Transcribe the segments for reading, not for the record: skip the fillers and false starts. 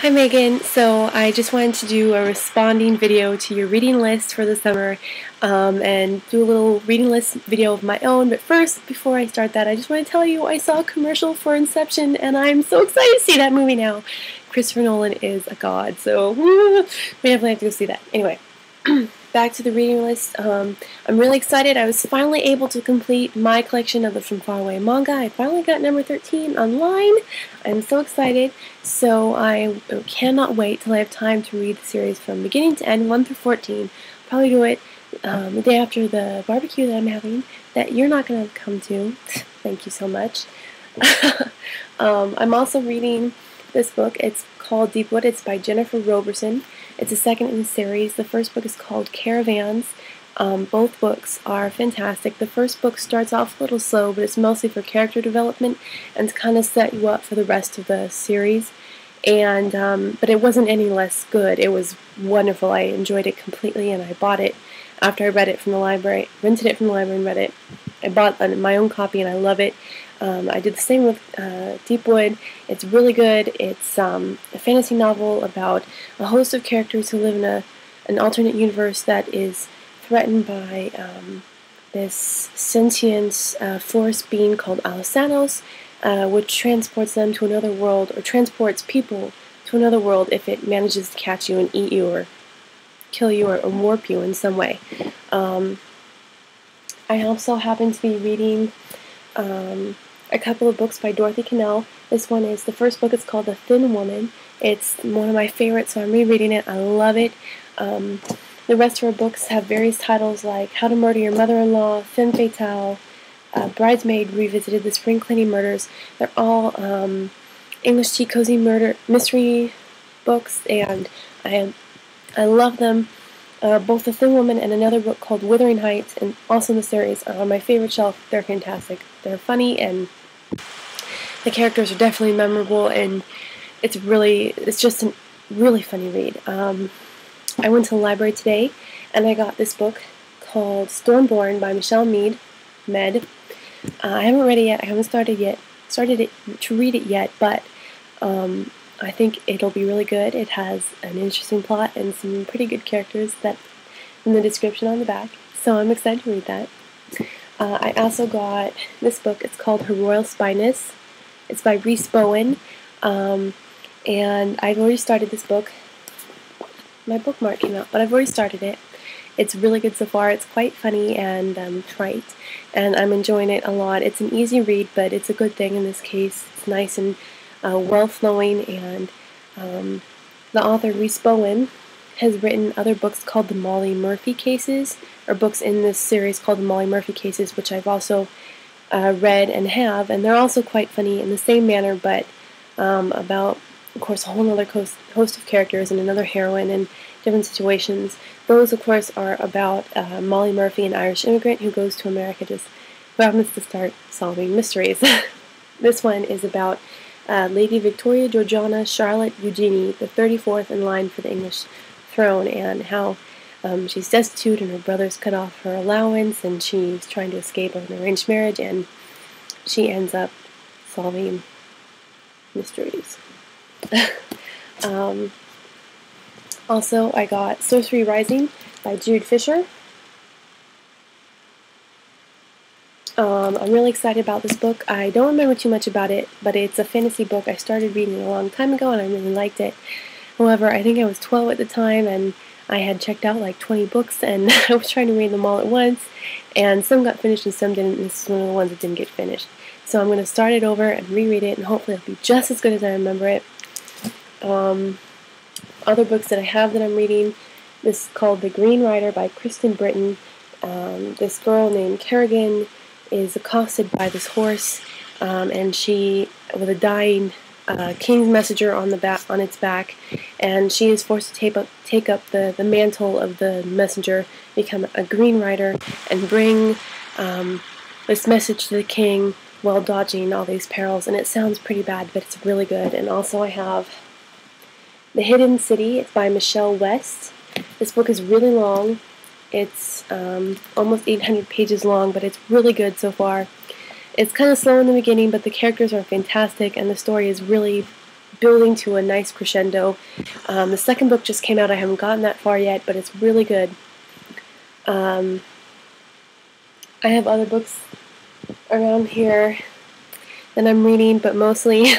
Hi Megan, so I just wanted to do a responding video to your reading list for the summer and do a little reading list video of my own, but first, before I start that, I just want to tell you I saw a commercial for Inception and I'm so excited to see that movie now. Christopher Nolan is a god, so we definitely have to go see that. Anyway, back to the reading list. I'm really excited. I was finally able to complete my collection of the From Far Away manga. I finally got number 13 online. I'm so excited. So I cannot wait till I have time to read the series from beginning to end, 1 through 14. Probably do it the day after the barbecue that I'm having, that you're not going to come to. Thank you so much. I'm also reading this book. It's called Deep Woot. It's by Jennifer Roberson. It's the second in the series. The first book is called Caravans. Both books are fantastic. The first book starts off a little slow, but it's mostly for character development and to kind of set you up for the rest of the series. And but it wasn't any less good. It was wonderful. I enjoyed it completely, and I bought it after I read it from the library, rented it from the library and read it. I bought my own copy, and I love it. I did the same with Deep Wood. It's really good. It's a fantasy novel about a host of characters who live in an alternate universe that is threatened by this sentient forest being called ALAvlog, which transports them to another world, or transports people to another world if it manages to catch you and eat you or kill you or warp you in some way. I also happen to be reading a couple of books by Dorothy Cannell. This one is, the first book is called The Thin Woman. It's one of my favorites, so I'm rereading it. I love it. The rest of her books have various titles like How to Murder Your Mother-in-Law, Femme Fatale, Bridesmaid Revisited, The Spring Cleaning Murders. They're all English tea cozy murder mystery books, and I love them. Both The Thin Woman and another book called Wuthering Heights, and also in the series, are on my favorite shelf. They're fantastic. They're funny, and the characters are definitely memorable, and it's just a really funny read. I went to the library today, and I got this book called Stormborn by Michelle Mead. I haven't read it yet. I haven't started to read it yet, but I think it'll be really good. It has an interesting plot and some pretty good characters that in the description on the back, so I'm excited to read that. I also got this book. It's called Her Royal Spyness. It's by Rhys Bowen, and I've already started this book. My bookmark came out, but I've already started it. It's really good so far. It's quite funny and trite, and I'm enjoying it a lot. It's an easy read, but it's a good thing in this case. It's nice and well-flowing, and the author, Rhys Bowen, has written other books called The Molly Murphy Cases, or books in this series called The Molly Murphy Cases, which I've also read and have, and they're also quite funny in the same manner, but about, of course, a whole other host of characters and another heroine and different situations. Those, of course, are about Molly Murphy, an Irish immigrant who goes to America who happens to start solving mysteries. This one is about Lady Victoria Georgiana Charlotte Eugenie, the 34th in line for the English throne, and how she's destitute and her brother's cut off her allowance, and she's trying to escape an arranged marriage, and she ends up solving mysteries. Also, I got Sorcery Rising by Jude Fisher. I'm really excited about this book. I don't remember too much about it, but it's a fantasy book. I started reading it a long time ago, and I really liked it. However, I think I was 12 at the time, and I had checked out like 20 books, and I was trying to read them all at once, and some got finished and some didn't, and this is one of the ones that didn't get finished. So I'm going to start it over and reread it, and hopefully it'll be just as good as I remember it. Other books that I have that I'm reading, this is called The Green Rider by Kristen Britton. This girl named Kerrigan is accosted by this horse, and she, with a dying king's messenger on its back, and she is forced to take up the mantle of the messenger, become a green rider, and bring this message to the king while dodging all these perils. And it sounds pretty bad, but it's really good. And also I have The Hidden City. It's by Michelle West. This book is really long. It's almost 800 pages long, but it's really good so far. It's kind of slow in the beginning, but the characters are fantastic, and the story is really building to a nice crescendo. The second book just came out. I haven't gotten that far yet, but it's really good. I have other books around here that I'm reading, but mostly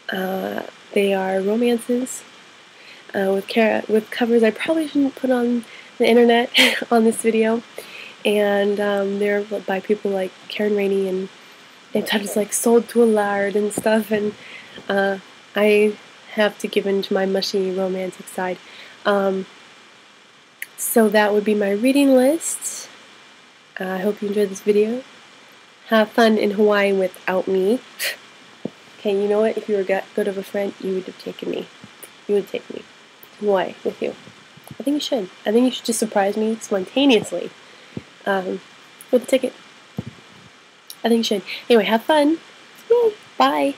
they are romances with covers I probably shouldn't put on the internet on this video, and they're by people like Karen Rainey, and titles like Sold to a Lard and stuff, and I have to give in to my mushy romantic side. So that would be my reading list. I hope you enjoyed this video. Have fun in Hawaii without me. Okay, you know what? If you were good of a friend, you would have taken me. You would take me to Hawaii with you. I think you should. I think you should just surprise me spontaneously with a ticket. I think you should. Anyway, have fun. Yay. Bye.